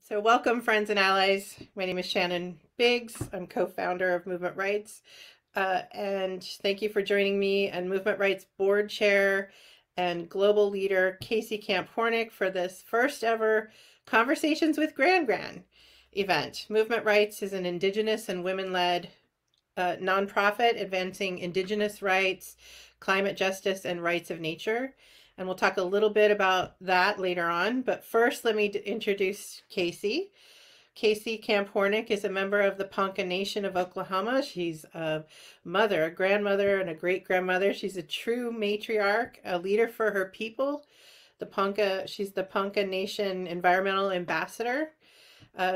So welcome, friends and allies. My name is Shannon Biggs. I'm co-founder of Movement Rights. And thank you for joining me and Movement Rights board chair and global leader Casey Camp Horinek for this first ever Conversations with Gran Gran event. Movement Rights is an Indigenous and women-led nonprofit advancing Indigenous rights, climate justice, and rights of nature. And we'll talk a little bit about that later on. But first, let me introduce Casey. Casey Camp Horinek is a member of the Ponca Nation of Oklahoma. She's a mother, a grandmother, and a great grandmother. She's a true matriarch, a leader for her people. She's the Ponca Nation environmental ambassador.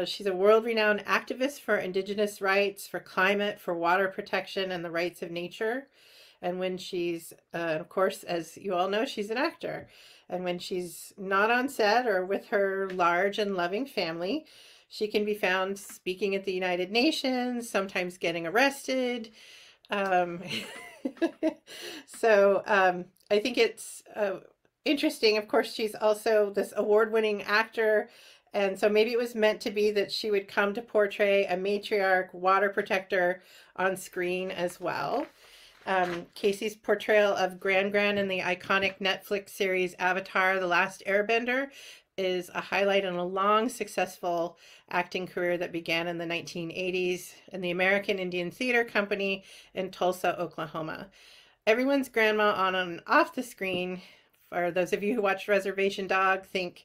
She's a world-renowned activist for Indigenous rights, for climate, for water protection, and the rights of nature. And when she's, of course, as you all know, she's an actor. And when she's not on set or with her large and loving family, she can be found speaking at the United Nations, sometimes getting arrested. Um, I think it's interesting. Of course, she's also this award-winning actor. And so maybe it was meant to be that she would come to portray a matriarch water protector on screen as well. Casey's portrayal of Gran Gran in the iconic Netflix series Avatar: The Last Airbender is a highlight in a long, successful acting career that began in the 1980s in the American Indian Theater Company in Tulsa, Oklahoma. Everyone's grandma on and off the screen. For those of you who watched Reservation Dog, think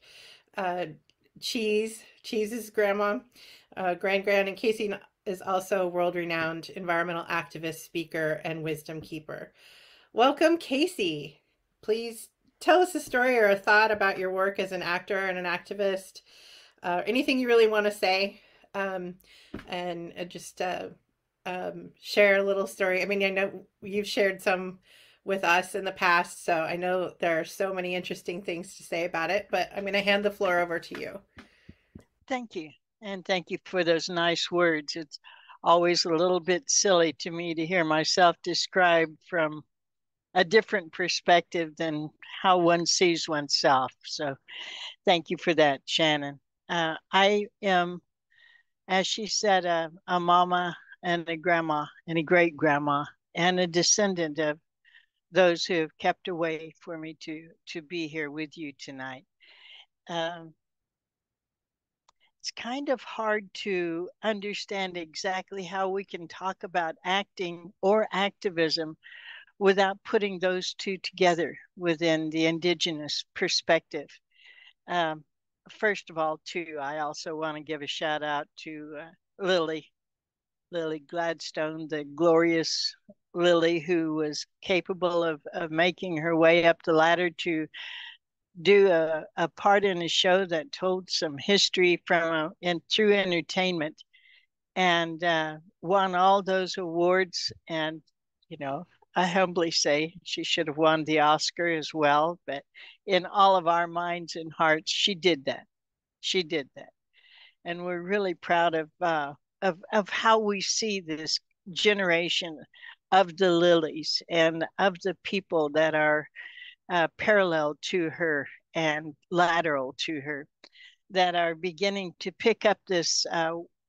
Cheese's grandma, Gran Gran, and Casey is also a world-renowned environmental activist, speaker, and wisdom keeper. Welcome, Casey. Please tell us a story or a thought about your work as an actor and an activist. Anything you really want to say, and just share a little story. I mean, I know you've shared some with us in the past, so I know there are so many interesting things to say about it, but I'm going to hand the floor over to you. Thank you. And thank you for those nice words. It's always a little bit silly to me to hear myself described from a different perspective than how one sees oneself. So thank you for that, Shannon. I am, as she said, a mama and a grandma and a great grandma and a descendant of those who have kept away for me to be here with you tonight. It's kind of hard to understand exactly how we can talk about acting or activism without putting those two together within the Indigenous perspective. Um, First of all, too, I also want to give a shout out to Lily Gladstone, the glorious Lily, who was capable of making her way up the ladder to do a part in a show that told some history from and through entertainment, and won all those awards. And you know, I humbly say she should have won the Oscar as well. But in all of our minds and hearts, she did that. She did that, and we're really proud of how we see this generation of the Lilies and of the people that are parallel to her and lateral to her, that are beginning to pick up this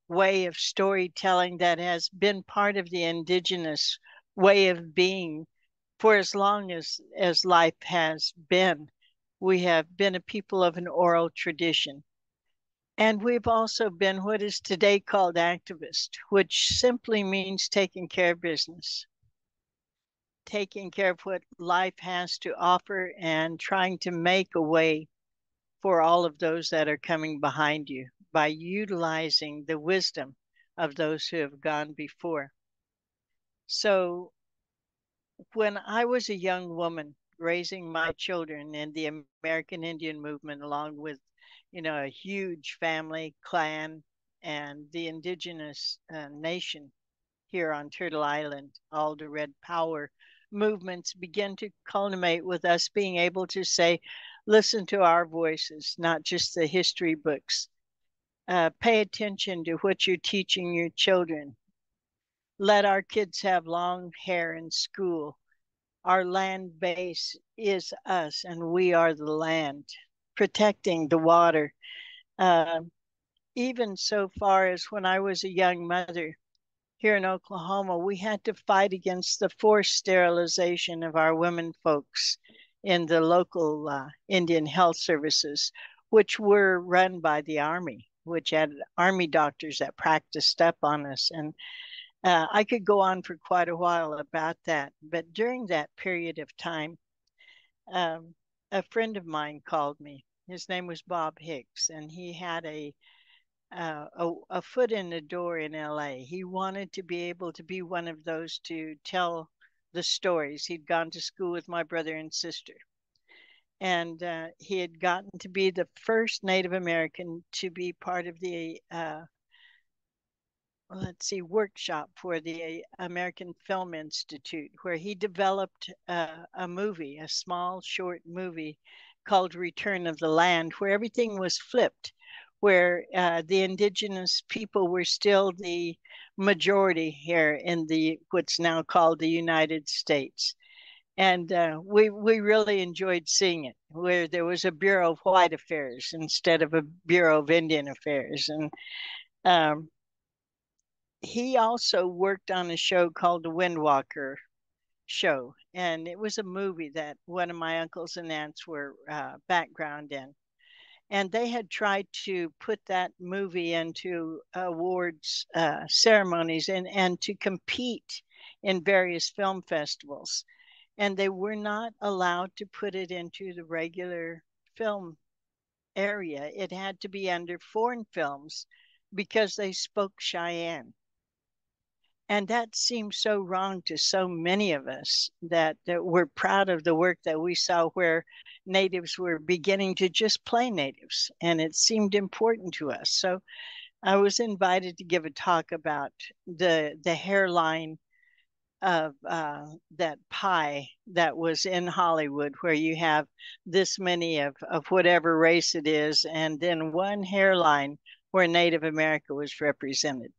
way of storytelling that has been part of the Indigenous way of being for as long as life has been. We have been a people of an oral tradition. And we've also been what is today called activist, which simply means taking care of business, taking care of what life has to offer and trying to make a way for all of those that are coming behind you by utilizing the wisdom of those who have gone before. So when I was a young woman raising my children in the American Indian movement, along with, a huge family, clan, and the Indigenous nation here on Turtle Island, all the Red Power movements begin to culminate with us being able to say, listen to our voices, not just the history books. Pay attention to what you're teaching your children. Let our kids have long hair in school. Our land base is us, and we are the land. Protecting the water. even so far as when I was a young mother here in Oklahoma, we had to fight against the forced sterilization of our women folks in the local Indian health services, which were run by the Army, which had Army doctors that practiced up on us. And I could go on for quite a while about that. But during that period of time, um, a friend of mine called me. His name was Bob Hicks, and he had a foot in the door in LA. He wanted to be able to be one of those to tell the stories. He'd gone to school with my brother and sister, and he had gotten to be the first Native American to be part of the workshop for the American Film Institute, where he developed a movie, a small short movie called Return of the Land, where everything was flipped, where the indigenous people were still the majority here in the what's now called the United States. And we really enjoyed seeing it, where there was a Bureau of White Affairs instead of a Bureau of Indian Affairs. And um, he also worked on a show called The Windwalker Show, and it was a movie that one of my uncles and aunts were background in. And they had tried to put that movie into awards ceremonies and to compete in various film festivals. And they were not allowed to put it into the regular film area. It had to be under foreign films because they spoke Cheyenne. And that seems so wrong to so many of us that we're proud of the work that we saw where natives were beginning to just play natives. And it seemed important to us. So I was invited to give a talk about the hairline of that pie that was in Hollywood, where you have this many of whatever race it is, and then one hairline where Native America was represented.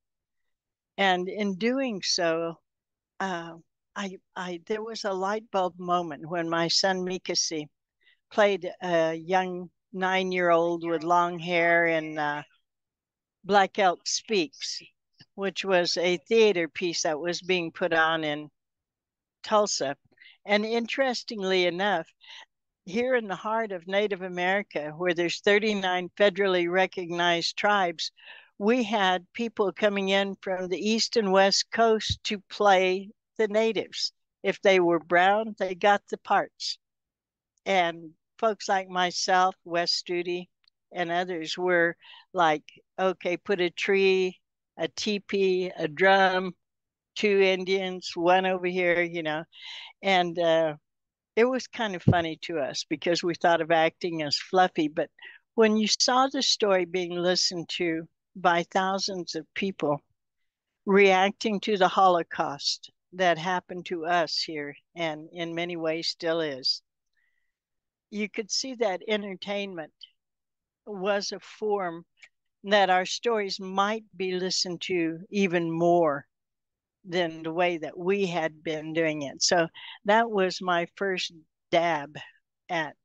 And in doing so, uh, there was a light bulb moment when my son Mikasi played a young 9-year-old with long hair in Black Elk Speaks, which was a theater piece that was being put on in Tulsa. And interestingly enough, here in the heart of Native America, where there's 39 federally recognized tribes, we had people coming in from the East and West Coast to play the natives. If they were brown, they got the parts. And folks like myself, Wes Studi, and others were like, okay, put a tree, a teepee, a drum, two Indians, one over here, and it was kind of funny to us because we thought of acting as fluffy. But when you saw the story being listened to by thousands of people reacting to the Holocaust that happened to us here and in many ways still is, you could see that entertainment was a form that our stories might be listened to even more than the way that we had been doing it. So that was my first dab at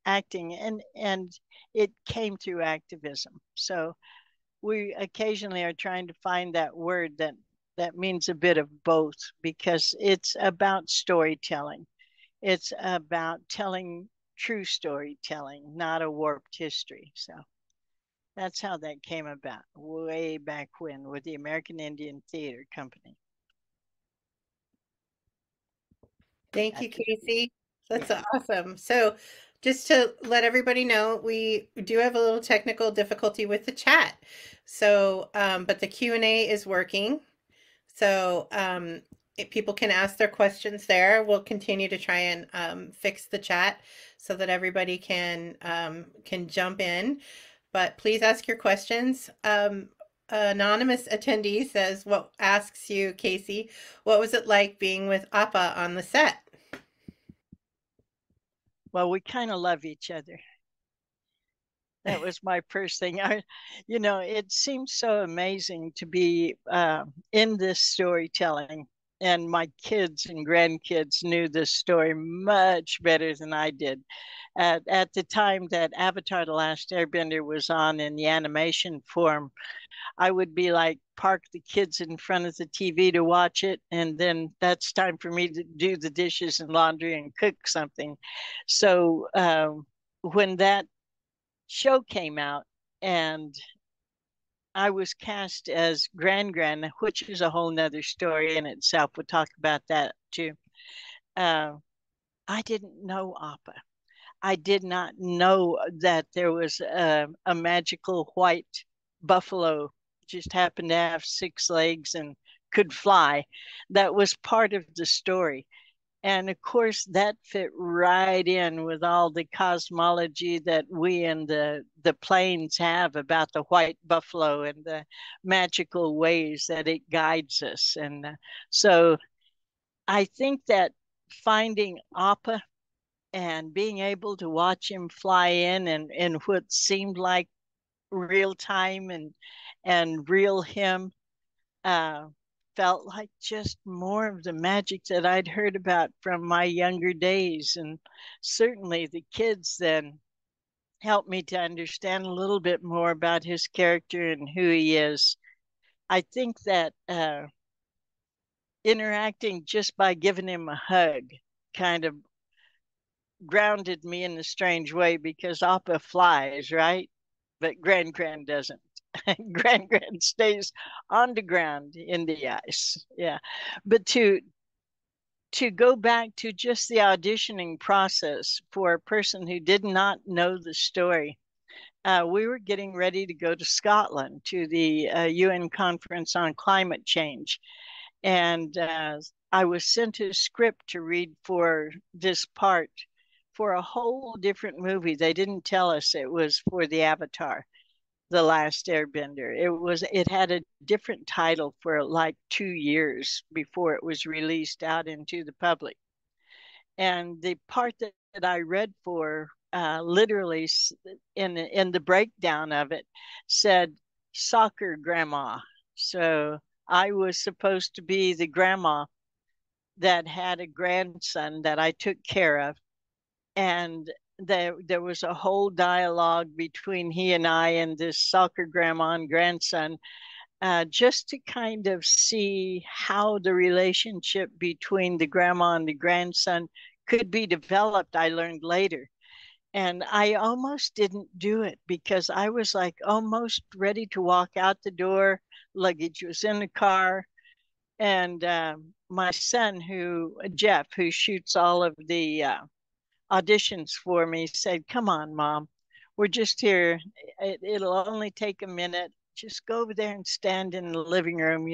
acting, and it came through activism. So we occasionally are trying to find that word that means a bit of both, because it's about storytelling. It's about telling true storytelling, not a warped history. So that's how that came about way back when with the American Indian Theater Company. Thank you, Casey. That's awesome. So, just to let everybody know, we do have a little technical difficulty with the chat. So, but the Q&A is working. So, if people can ask their questions there. We'll continue to try and fix the chat so that everybody can jump in. But please ask your questions. Anonymous attendee says, "What asks you, Casey? What was it like being with Appa on the set?" Well, we kind of love each other. That was my first thing. It seems so amazing to be in this storytelling, and my kids and grandkids knew this story much better than I did. At the time that Avatar: The Last Airbender was on in the animation form, I would be like, park the kids in front of the TV to watch it, and then that's time for me to do the dishes and laundry and cook something. So when that show came out, and I was cast as Gran Gran, which is a whole nother story in itself. We'll talk about that too. Uh, I didn't know Appa. I did not know that there was a magical white buffalo, just happened to have 6 legs and could fly. That was part of the story. And of course, that fit right in with all the cosmology that we in the plains have about the white buffalo and the magical ways that it guides us. And so I think that finding Appa and being able to watch him fly in what seemed like real time and real him, uh, felt like just more of the magic that I'd heard about from my younger days. And certainly the kids then helped me to understand a little bit more about his character and who he is. I think that interacting just by giving him a hug kind of grounded me in a strange way, because Appa flies, right? But Gran Gran doesn't. Gran Gran stays on the ground in the ice. Yeah. But to go back to just the auditioning process for a person who did not know the story, we were getting ready to go to Scotland to the UN conference on climate change. And I was sent a script to read for this part for a whole different movie. They didn't tell us it was for the Avatar: The Last Airbender. It had a different title for like 2 years before it was released out into the public. And the part that I read for, literally in the breakdown of it, said soccer grandma. So I was supposed to be the grandma that had a grandson that I took care of. And there was a whole dialogue between he and I and this soccer grandma and grandson, just to kind of see how the relationship between the grandma and the grandson could be developed. I learned later. And I almost didn't do it because I was like almost ready to walk out the door. Luggage was in the car. And my son, Jeff, who shoots all of the auditions for me, said, "Come on, Mom. We're just here. It'll only take a minute. Just go over there and stand in the living room,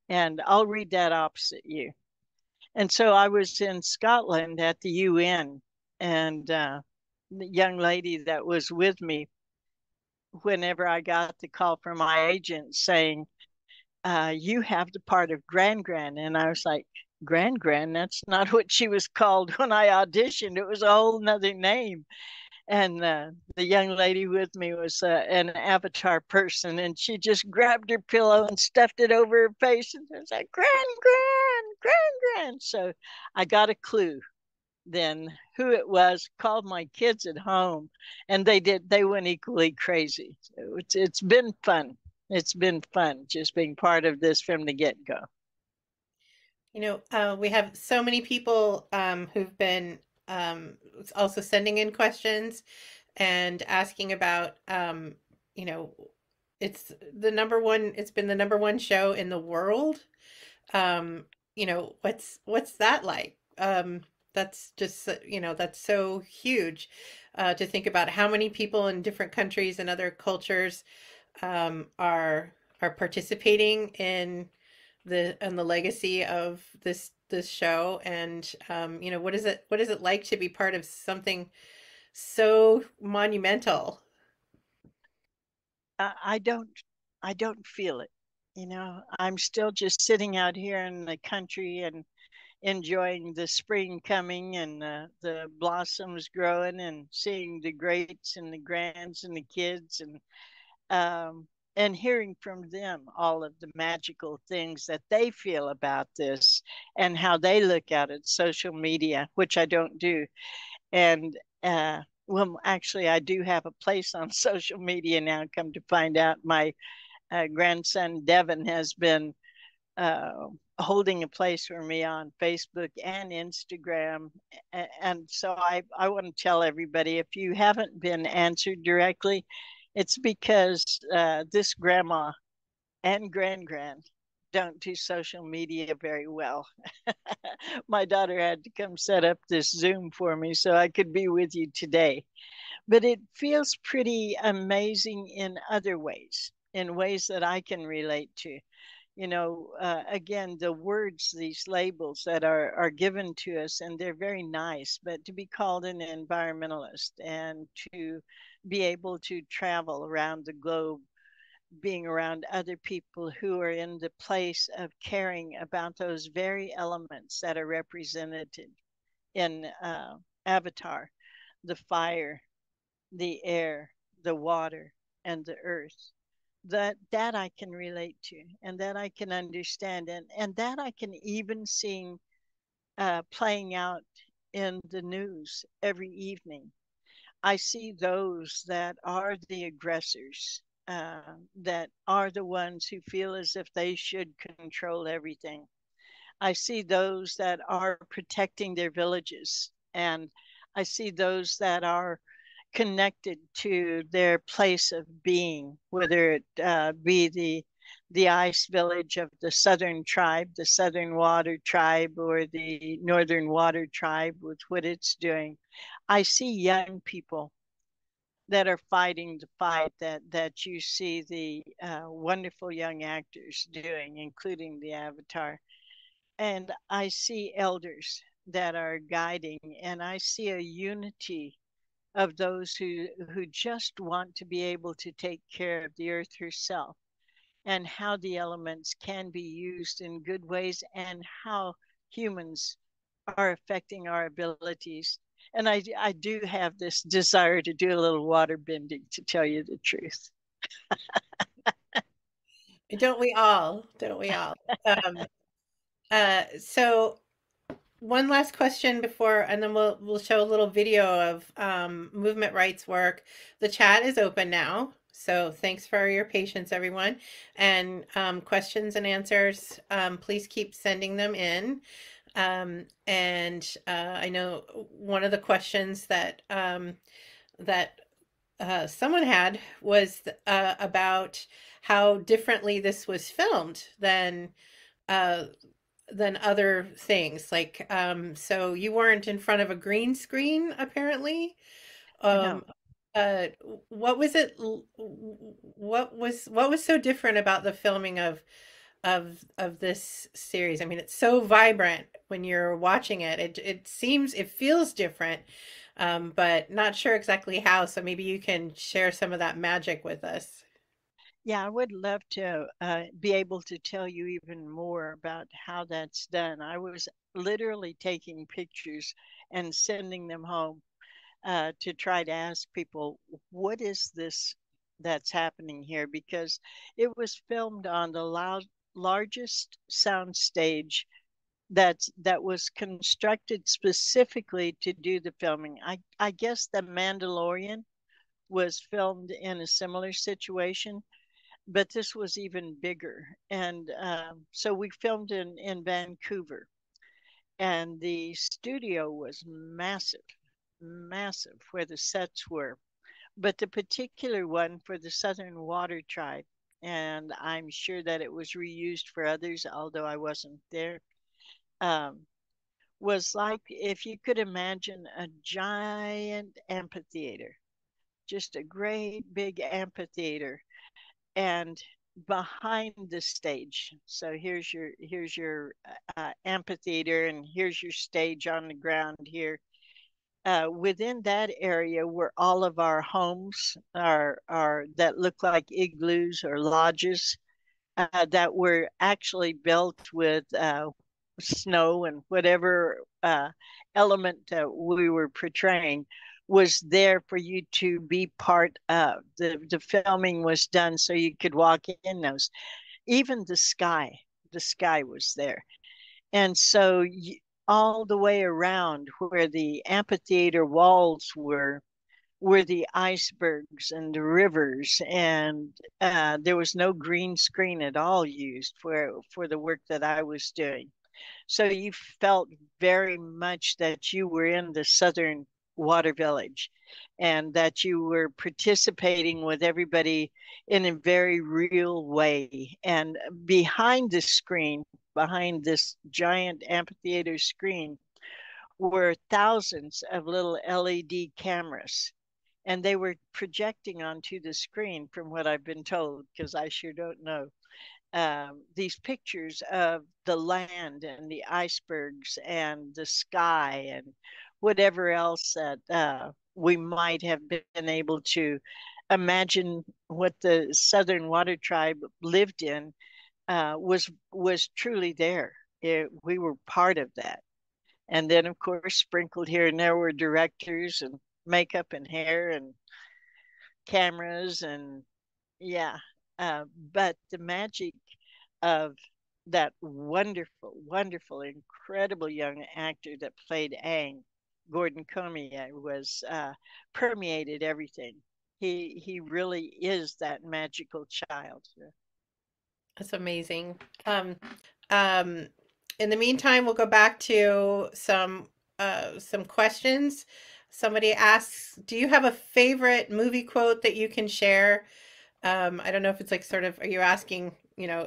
and I'll read that opposite you." And so I was in Scotland at the UN, and the young lady that was with me, whenever I got the call from my agent saying, "You have the part of Gran Gran," and I was like, "Gran Gran? That's not what she was called when I auditioned. It was a whole nother name." And the young lady with me was an Avatar person, and she just grabbed her pillow and stuffed it over her face, and it was like, "Gran Gran, Gran Gran." So I got a clue then who it was, called my kids at home, and they went equally crazy. So it's been fun. It's been fun just being part of this from the get-go. We have so many people who've been also sending in questions and asking about, you know, it's been the number one show in the world. What's that like? That's just, that's so huge to think about how many people in different countries and other cultures are participating in the legacy of this show. And what is it like to be part of something so monumental? I don't I don't feel it. I'm still just sitting out here in the country and enjoying the spring coming and the blossoms growing and seeing the greats and the grands and the kids um, and hearing from them all of the magical things that they feel about this and how they look at it, social media, which I don't do. And well, actually, I do have a place on social media now. Come to find out, my grandson Devin has been uh, holding a place for me on Facebook and Instagram. And so I want to tell everybody, if you haven't been answered directly, it's because this grandma and Gran Gran don't do social media very well. My daughter had to come set up this Zoom for me so I could be with you today. But it feels pretty amazing in other ways, in ways that I can relate to. Again, the words, these labels that are given to us, and they're very nice, but to be called an environmentalist and to be able to travel around the globe, being around other people who are in the place of caring about those very elements that are represented in Avatar, the fire, the air, the water, and the earth. That I can relate to, and that I can understand, and that I can even see playing out in the news every evening. I see those that are the aggressors, that are the ones who feel as if they should control everything. I see those that are protecting their villages, and I see those that are connected to their place of being, whether it be the ice village of the southern tribe, the southern water tribe, or the northern water tribe with what it's doing. I see young people that are fighting the fight that you see the wonderful young actors doing, including the Avatar. And I see elders that are guiding, and I see a unity of those who just want to be able to take care of the earth herself, and how the elements can be used in good ways, and how humans are affecting our abilities. And I do have this desire to do a little water bending, to tell you the truth. Don't we all? Don't we all? Um, so one last question before, and then we'll show a little video of movement rights work. The chat is open now, so thanks for your patience, everyone. And questions and answers, please keep sending them in. I know one of the questions that that someone had was about how differently this was filmed uh, than other things. Like, so you weren't in front of a green screen, apparently. No. Um, uh, what was it? What was so different about the filming of this series? I mean, it's so vibrant when you're watching it. It feels different, but not sure exactly how. So maybe you can share some of that magic with us. Yeah, I would love to be able to tell you even more about how that's done. I was literally taking pictures and sending them home to try to ask people, what is this that's happening here? Because it was filmed on the largest sound stage that was constructed specifically to do the filming. I guess The Mandalorian was filmed in a similar situation, but this was even bigger. And so we filmed in Vancouver, and the studio was massive, massive where the sets were. But the particular one for the Southern Water Tribe, and I'm sure that it was reused for others, although I wasn't there, um, was like if you could imagine a giant amphitheater, just a great big amphitheater, and behind the stage. So here's your amphitheater, and here's your stage on the ground here. Within that area were all of our homes, our that look like igloos or lodges, that were actually built with snow and whatever element we were portraying was there for you to be part of. The filming was done so you could walk in those. Even the sky was there. And so all the way around where the amphitheater walls were the icebergs and the rivers, and there was no green screen at all used for the work that I was doing. So you felt very much that you were in the southern water village and that you were participating with everybody in a very real way. And behind the screen, behind this giant amphitheater screen, were thousands of little LED cameras. And they were projecting onto the screen, from what I've been told, because I sure don't know, these pictures of the land and the icebergs and the sky and whatever else that we might have been able to imagine what the Southern Water Tribe lived in was truly there. We were part of that. And then, of course, sprinkled here and there were directors and makeup and hair and cameras and yeah. But the magic of that wonderful, wonderful, incredible young actor that played Aang, Gordon Comey, was permeated everything. He really is that magical child. That's amazing. Um, in the meantime, we'll go back to some questions. Somebody asks, "Do you have a favorite movie quote that you can share?" I don't know if it's like sort of, are you asking,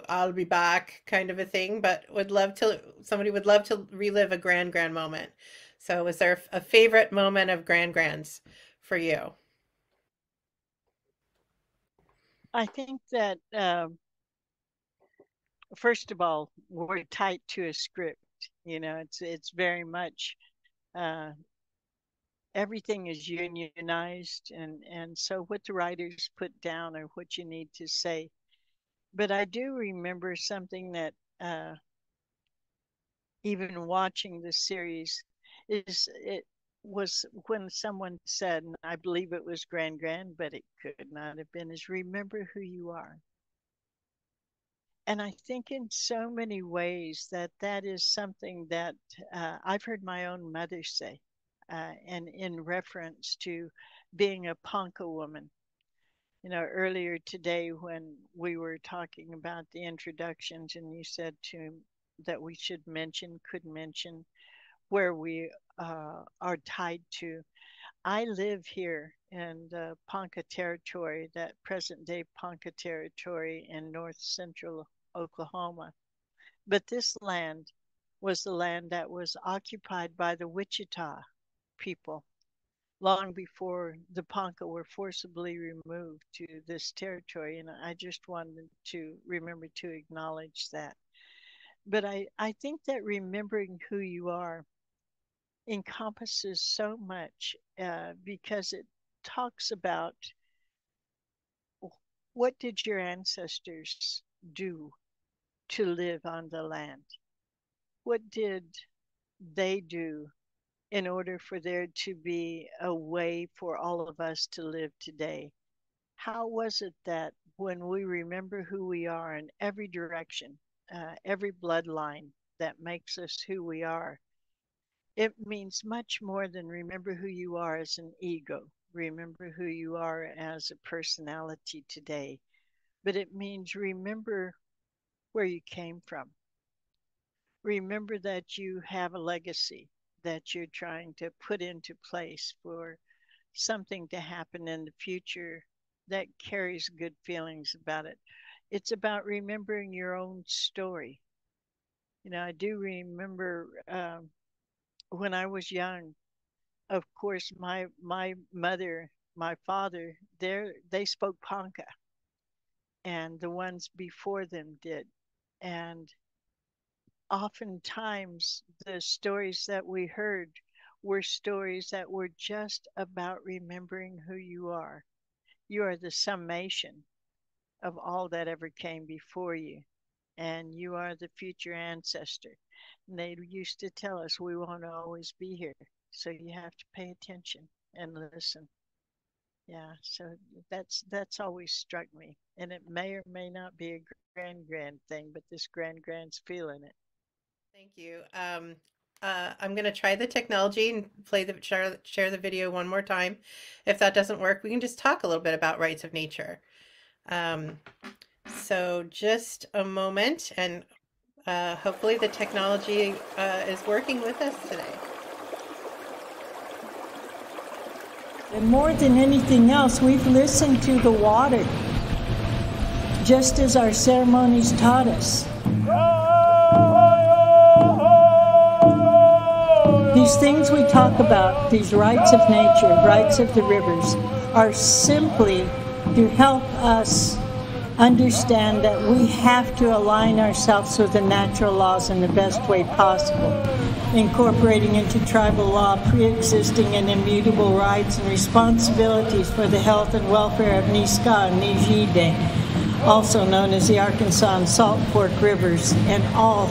I'll be back kind of a thing, but somebody would love to relive a Gran Gran moment. So was there a favorite moment of Gran Grans for you? I think that first of all, we're tied to a script. It's very much uh, everything is unionized, and so what the writers put down or what you need to say. But I do remember something that even watching the series is it was when someone said, and I believe it was Gran Gran, but it could not have been, is remember who you are. And I think in so many ways that that is something that I've heard my own mother say, and in reference to being a Ponca woman. Earlier today when we were talking about the introductions, and you said that we should mention, could mention where we are tied to. I live here in the Ponca territory, that present day Ponca territory in north central Oklahoma. But this land was the land that was occupied by the Wichita people long before the Ponca were forcibly removed to this territory. And I just wanted to remember to acknowledge that. But I think that remembering who you are encompasses so much because it talks about what did your ancestors do to live on the land? What did they do in order for there to be a way for all of us to live today? How was it that when we remember who we are in every direction, every bloodline that makes us who we are, it means much more than remember who you are as an ego, remember who you are as a personality today, but it means remember where you came from. Remember that you have a legacy that you're trying to put into place for something to happen in the future that carries good feelings about it. It's about remembering your own story. I do remember when I was young, of course, my mother, my father, they spoke Ponca, and the ones before them did. And oftentimes, the stories that we heard were stories that were just about remembering who you are. You are the summation of all that ever came before you, and you are the future ancestor. And they used to tell us we won't always be here, so you have to pay attention and listen. Yeah, so that's always struck me, and it may or may not be a grand thing, but this grand grand's feeling it. Thank you. I'm going to try the technology and share the video one more time. If that doesn't work, we can just talk a little bit about rights of nature. So just a moment, and hopefully the technology is working with us today. And more than anything else, we've listened to the water, just as our ceremonies taught us. These things we talk about, these rights of nature, rights of the rivers, are simply to help us understand that we have to align ourselves with the natural laws in the best way possible, incorporating into tribal law pre-existing and immutable rights and responsibilities for the health and welfare of Niska and Nijide, also known as the Arkansas and Salt Fork Rivers, and all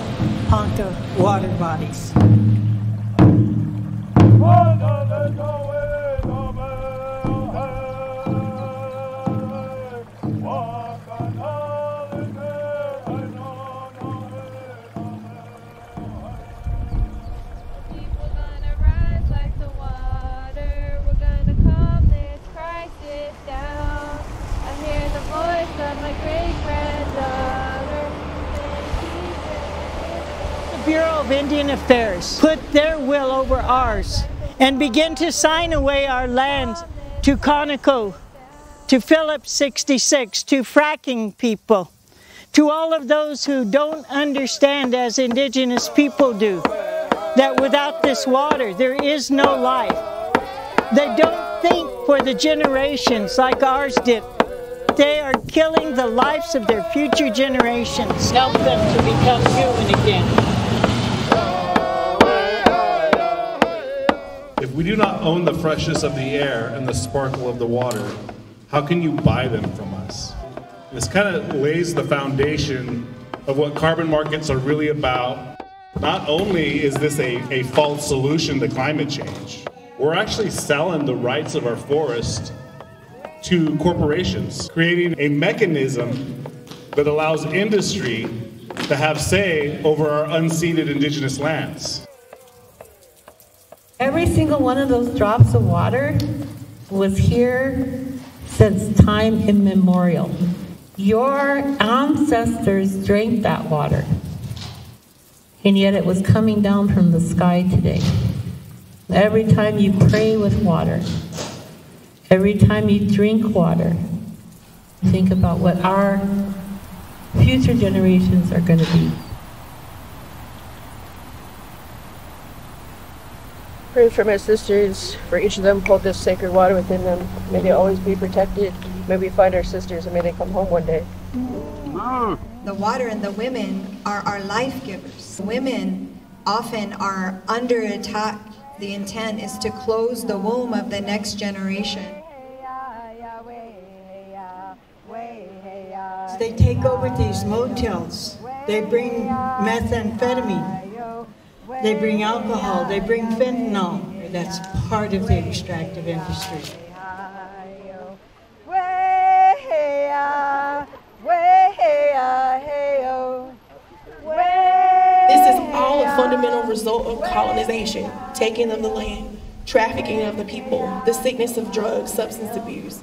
Ponca water bodies. Bureau of Indian Affairs put their will over ours and begin to sign away our lands to Conoco, to Phillips 66, to fracking people, to all of those who don't understand as Indigenous people do, that without this water there is no life. They don't think for the generations like ours did. They are killing the lives of their future generations. Help them to become human again. If we do not own the freshness of the air and the sparkle of the water, how can you buy them from us? This kind of lays the foundation of what carbon markets are really about. Not only is this a false solution to climate change, we're actually selling the rights of our forest to corporations, creating a mechanism that allows industry to have say over our unceded indigenous lands. Every single one of those drops of water was here since time immemorial. Your ancestors drank that water, and yet it was coming down from the sky today. Every time you pray with water, every time you drink water, think about what our future generations are going to be. Pray for my sisters, for each of them hold this sacred water within them. May they always be protected. May we find our sisters and may they come home one day. The water and the women are our life givers. Women often are under attack. The intent is to close the womb of the next generation. They take over these motels. They bring methamphetamine. They bring alcohol. They bring fentanyl. That's part of the extractive industry. This is all a fundamental result of colonization, taking of the land, trafficking of the people, the sickness of drugs, substance abuse.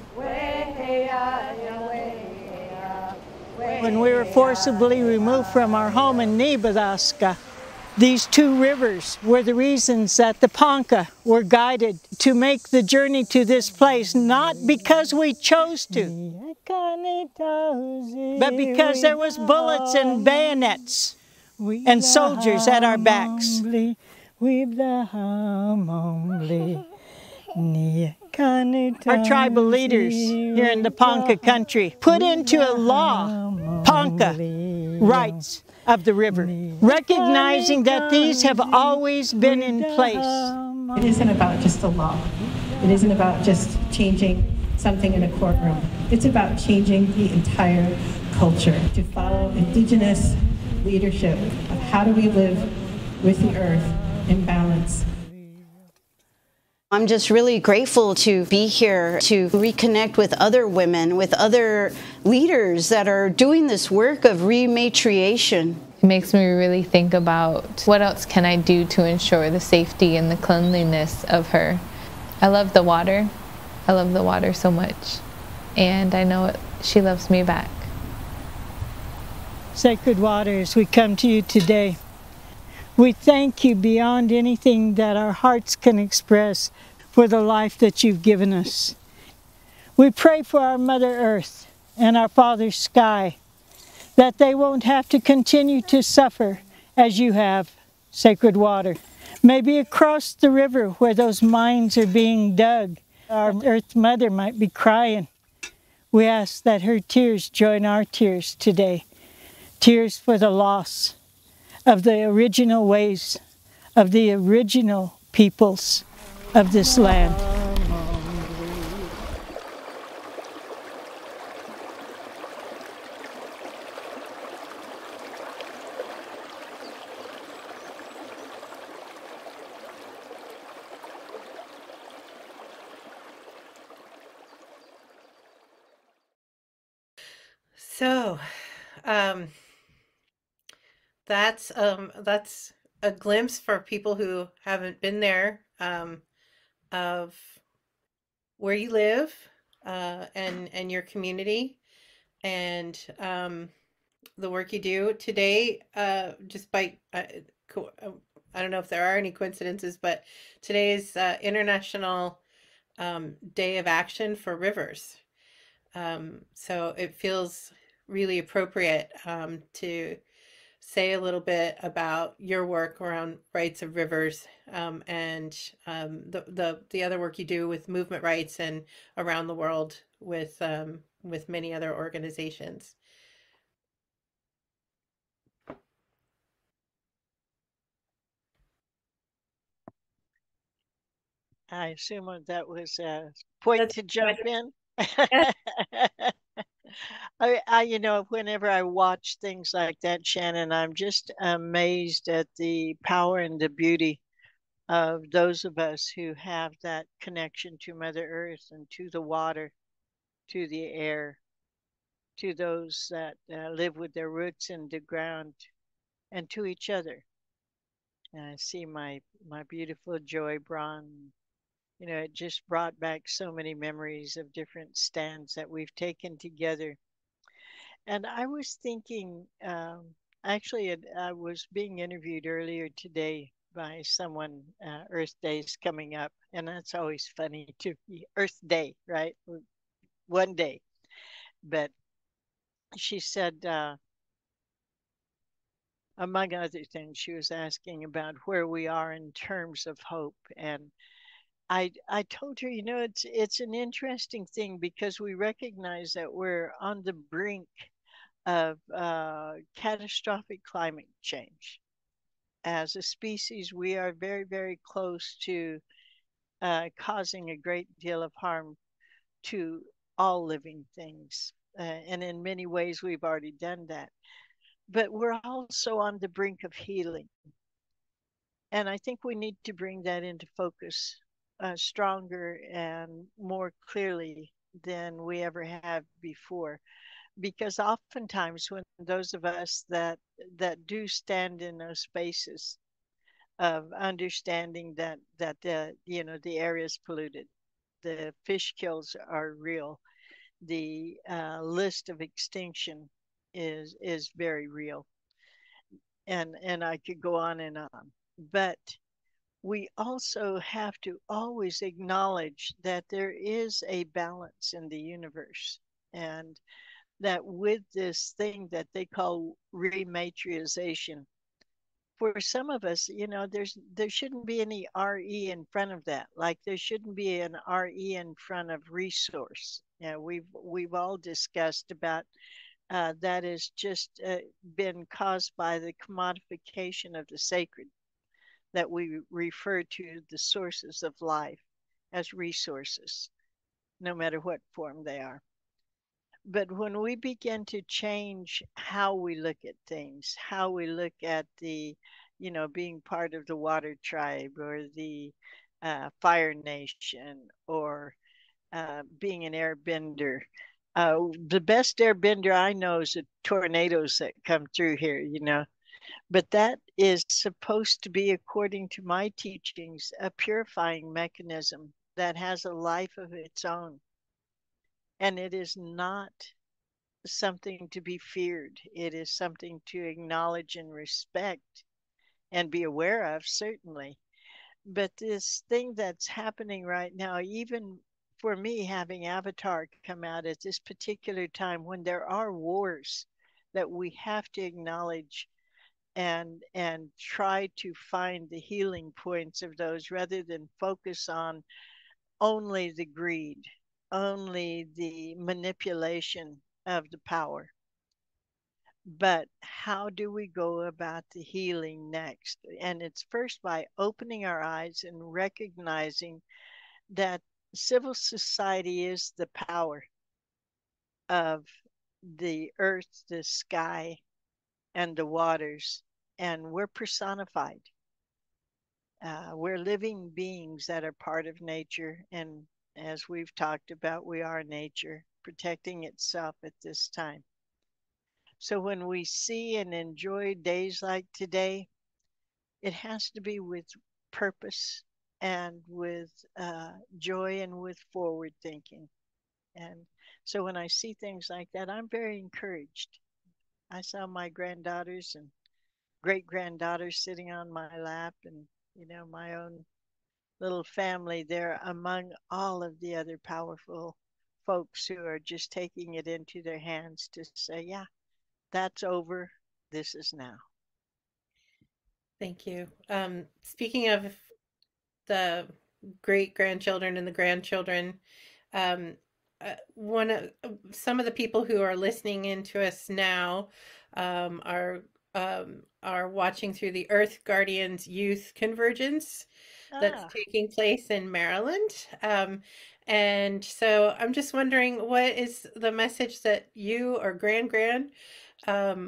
When we were forcibly removed from our home in Nebraska, these two rivers were the reasons that the Ponca were guided to make the journey to this place, not because we chose to, but because there was bullets and bayonets and soldiers at our backs. Our tribal leaders here in the Ponca country put into a law Ponca rights of the river, recognizing that these have always been in place. It isn't about just a law. It isn't about just changing something in a courtroom. It's about changing the entire culture to follow Indigenous leadership of how do we live with the earth in balance. I'm just really grateful to be here to reconnect with other women, with other leaders that are doing this work of rematriation. it makes me really think about what else can I do to ensure the safety and the cleanliness of her. I love the water. I love the water so much, and I know she loves me back. Sacred waters, we come to you today. We thank you beyond anything that our hearts can express for the life that you've given us. We pray for our Mother Earth and our Father Sky, that they won't have to continue to suffer as you have, sacred water. Maybe across the river where those mines are being dug, our Earth Mother might be crying. We ask that her tears join our tears today. Tears for the loss of the original ways, of the original peoples of this land. So, that's a glimpse for people who haven't been there, of where you live, and your community, and the work you do today. Just by I don't know if there are any coincidences, but today is International Day of Action for Rivers. So it feels really appropriate to say a little bit about your work around rights of rivers, and the other work you do with movement rights and around the world with many other organizations. I assume that was a point to jump in. You know, whenever I watch things like that, Shannon, I'm just amazed at the power and the beauty of those of us who have that connection to Mother Earth and to the water, to the air, to those that live with their roots in the ground, and to each other. And I see my beautiful Joy Braun. You know, it just brought back so many memories of different stands that we've taken together. And I was thinking, actually, I was being interviewed earlier today by someone. Earth Day's coming up, and that's always funny too. Earth Day, right? One day. But she said, among other things, she was asking about where we are in terms of hope. And I told her, you know, it's an interesting thing because we recognize that we're on the brink of catastrophic climate change. As a species, we are very, very close to causing a great deal of harm to all living things. And in many ways, we've already done that. But we're also on the brink of healing. And I think we need to bring that into focus stronger and more clearly than we ever have before. Because oftentimes when those of us that do stand in those spaces of understanding that the air is polluted, the fish kills are real, the list of extinction is very real, and I could go on and on, but we also have to always acknowledge that there is a balance in the universe, and that with this thing that they call rematriation, for some of us, you know, there shouldn't be any RE in front of that. Like there shouldn't be an RE in front of resource. Yeah, we've all discussed about that has just been caused by the commodification of the sacred, that we refer to the sources of life as resources, no matter what form they are. But when we begin to change how we look at things, how we look at the, you know, being part of the water tribe or the Fire Nation, or being an airbender. The best airbender I know is the tornadoes that come through here, you know. But that is supposed to be, according to my teachings, a purifying mechanism that has a life of its own. And it is not something to be feared. It is something to acknowledge and respect and be aware of, certainly. But this thing that's happening right now, even for me, having Avatar come out at this particular time when there are wars that we have to acknowledge and try to find the healing points of those rather than focus on only the greed, only the manipulation of the power. But how do we go about the healing next? And it's first by opening our eyes and recognizing that civil society is the power of the earth, the sky, and the waters, and we're personified. We're living beings that are part of nature, and as we've talked about, we are nature protecting itself at this time. So when we see and enjoy days like today, it has to be with purpose and with joy and with forward thinking. And so when I see things like that, I'm very encouraged. I saw my granddaughters and great granddaughters sitting on my lap, and my own little family there among all of the other powerful folks who are just taking it into their hands to say, yeah, that's over. This is now. Thank you. Speaking of the great grandchildren and the grandchildren, um, some of the people who are listening in to us now are watching through the Earth Guardians Youth Convergence that's taking place in Maryland. And so I'm just wondering, what is the message that you or Gran Gran, have,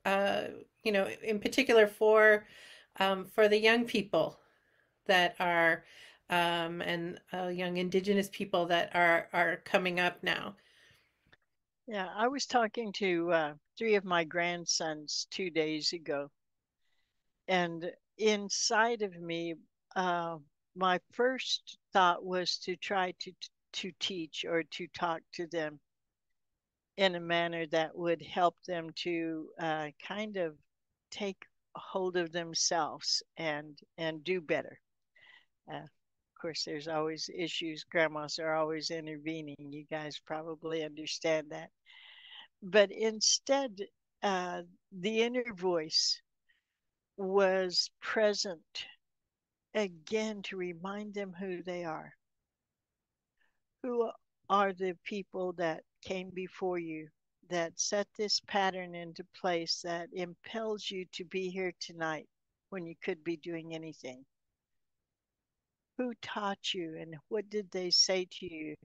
in particular for the young people that are, and young Indigenous people that are coming up now? Yeah, I was talking to 3 of my grandsons 2 days ago, and inside of me, my first thought was to try to teach or to talk to them in a manner that would help them to kind of take hold of themselves and do better. Of course, there's always issues. Grandmas are always intervening. You guys probably understand that. But instead, the inner voice was present again to remind them who they are. Who are the people that came before you that set this pattern into place that impels you to be here tonight when you could be doing anything? Who taught you and what did they say to you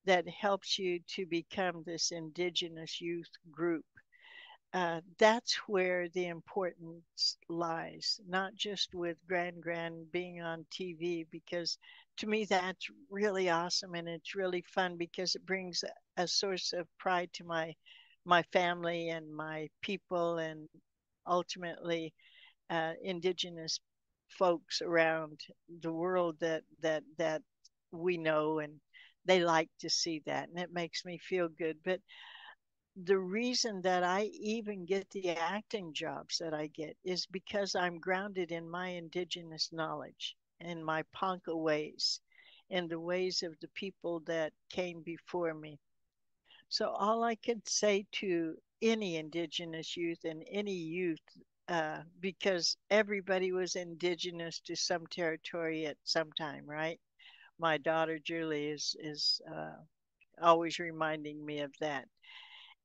that helps you to become this Indigenous youth group? That's where the importance lies, not just with Gran Gran being on TV, because to me that's really awesome and it's really fun because it brings a source of pride to my family and my people, and ultimately Indigenous folks around the world that we know, and they like to see that, and it makes me feel good. But the reason that I even get the acting jobs that I get is because I'm grounded in my Indigenous knowledge and my Ponca ways and the ways of the people that came before me. So all I could say to any Indigenous youth and any youth, because everybody was Indigenous to some territory at some time, right? My daughter Julie is always reminding me of that.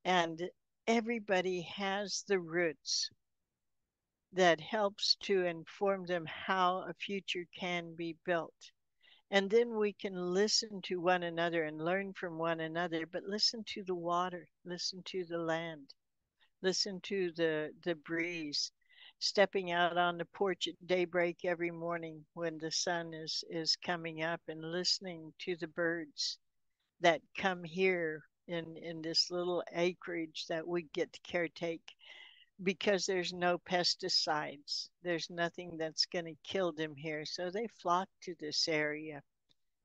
And everybody has the roots that helps to inform them how a future can be built. And then we can listen to one another and learn from one another, but listen to the water, listen to the land, listen to the breeze, stepping out on the porch at daybreak every morning when the sun is coming up, and listening to the birds that come here in this little acreage that we get to caretake because there's no pesticides. There's nothing that's going to kill them here. So they flock to this area.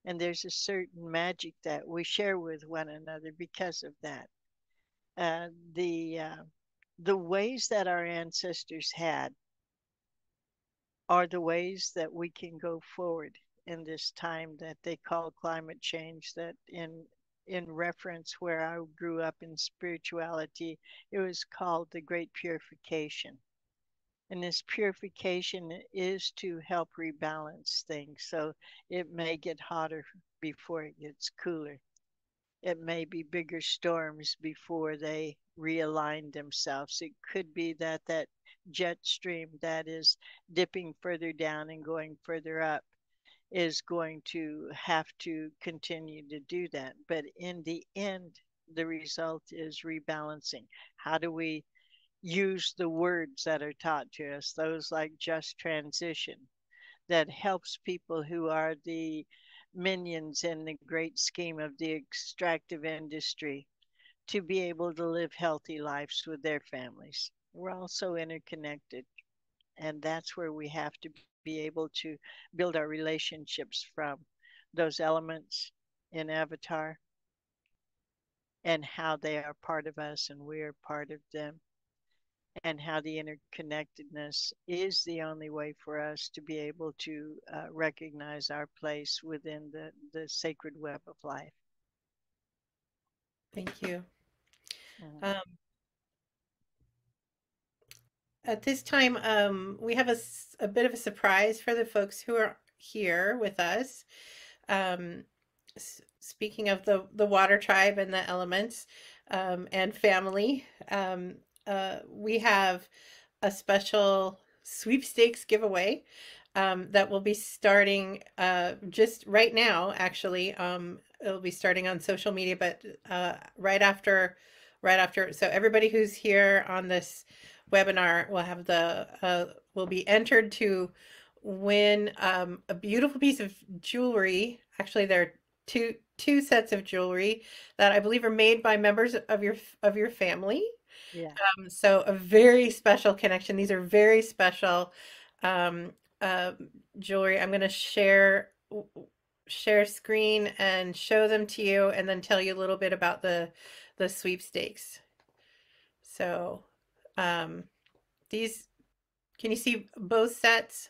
And there's a certain magic that we share with one another because of that. Uh, the uh, the ways that our ancestors had are the ways that we can go forward in this time that they call climate change, that in reference where I grew up in spirituality, it was called the Great Purification. And this purification is to help rebalance things. So it may get hotter before it gets cooler. It may be bigger storms before they realign themselves. It could be that that jet stream that is dipping further down and going further up is going to have to continue to do that. But in the end, the result is rebalancing. How do we use the words that are taught to us, those like just transition, that helps people who are the minions in the great scheme of the extractive industry to be able to live healthy lives with their families. We're also interconnected, and that's where we have to be able to build our relationships from those elements in Avatar and how they are part of us and we are part of them, and how the interconnectedness is the only way for us to be able to recognize our place within the sacred web of life. Thank you. At this time, we have a bit of a surprise for the folks who are here with us. Speaking of the water tribe and the elements and family, we have a special sweepstakes giveaway that will be starting just right now, actually. It'll be starting on social media, but right after, so everybody who's here on this webinar will have will be entered to win a beautiful piece of jewelry. Actually, there are two sets of jewelry that I believe are made by members of your family. Yeah. So a very special connection. These are very special jewelry. I'm going to share screen and show them to you, and then tell you a little bit about the sweepstakes. So these, can you see both sets?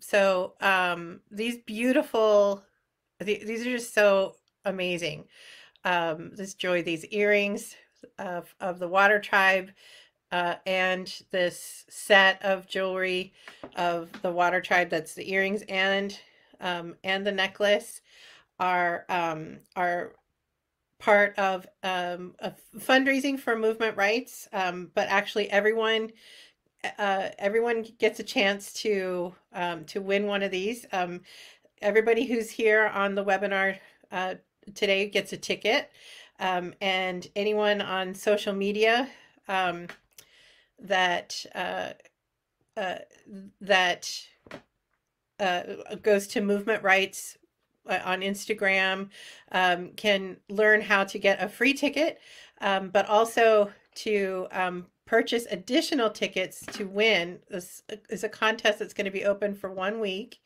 So these beautiful, these are just so amazing. This jewelry, these earrings of the water tribe, and this set of jewelry of the water tribe, that's the earrings and the necklace, are part of fundraising for movement rights, but actually everyone gets a chance to win one of these. Everybody who's here on the webinar today gets a ticket, and anyone on social media that goes to Movement Rights on Instagram can learn how to get a free ticket, but also to purchase additional tickets to win. This is a contest that's going to be open for 1 week.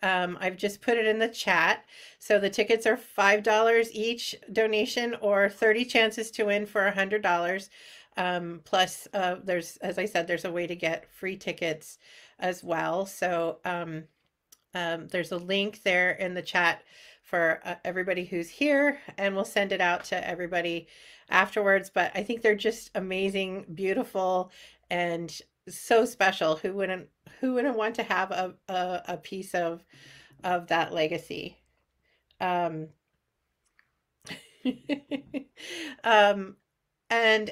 I've just put it in the chat. So the tickets are $5 each donation, or 30 chances to win for $100. Plus, there's, as I said, there's a way to get free tickets as well. So there's a link there in the chat for everybody who's here, and we'll send it out to everybody afterwards. But I think they're just amazing, beautiful, and so special. Who wouldn't want to have a piece of that legacy? And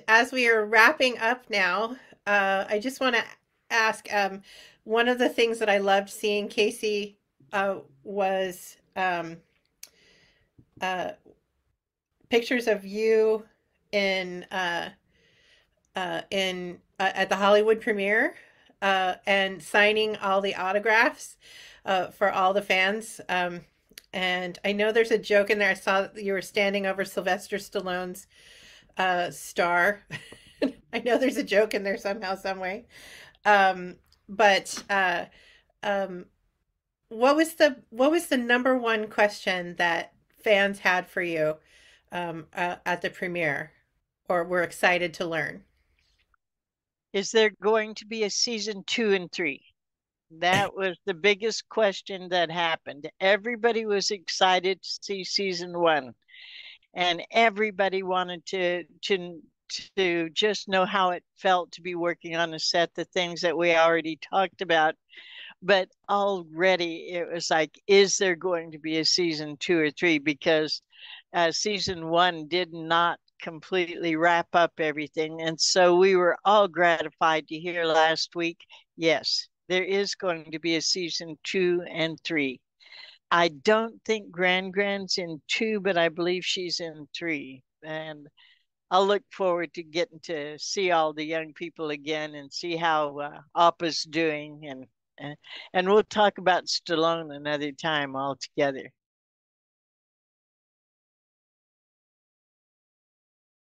as we are wrapping up now, I just want to ask, one of the things that I loved seeing, Casey, was pictures of you in at the Hollywood premiere, and signing all the autographs for all the fans. And I know there's a joke in there. I saw that you were standing over Sylvester Stallone's star. I know there's a joke in there somehow, some way. But what was the number one question that fans had for you at the premiere, or were excited to learn? Is there going to be a season 2 and 3? That was the biggest question that happened. Everybody was excited to see season 1, and everybody wanted to just know how it felt to be working on a set, the things that we already talked about. But already it was like, is there going to be a season 2 or 3? Because season 1 did not completely wrap up everything. And so we were all gratified to hear last week, yes, there is going to be a season 2 and 3. I don't think Gran Gran's in 2, but I believe she's in 3. And I'll look forward to getting to see all the young people again and see how Appa's doing. And we'll talk about Stallone another time altogether.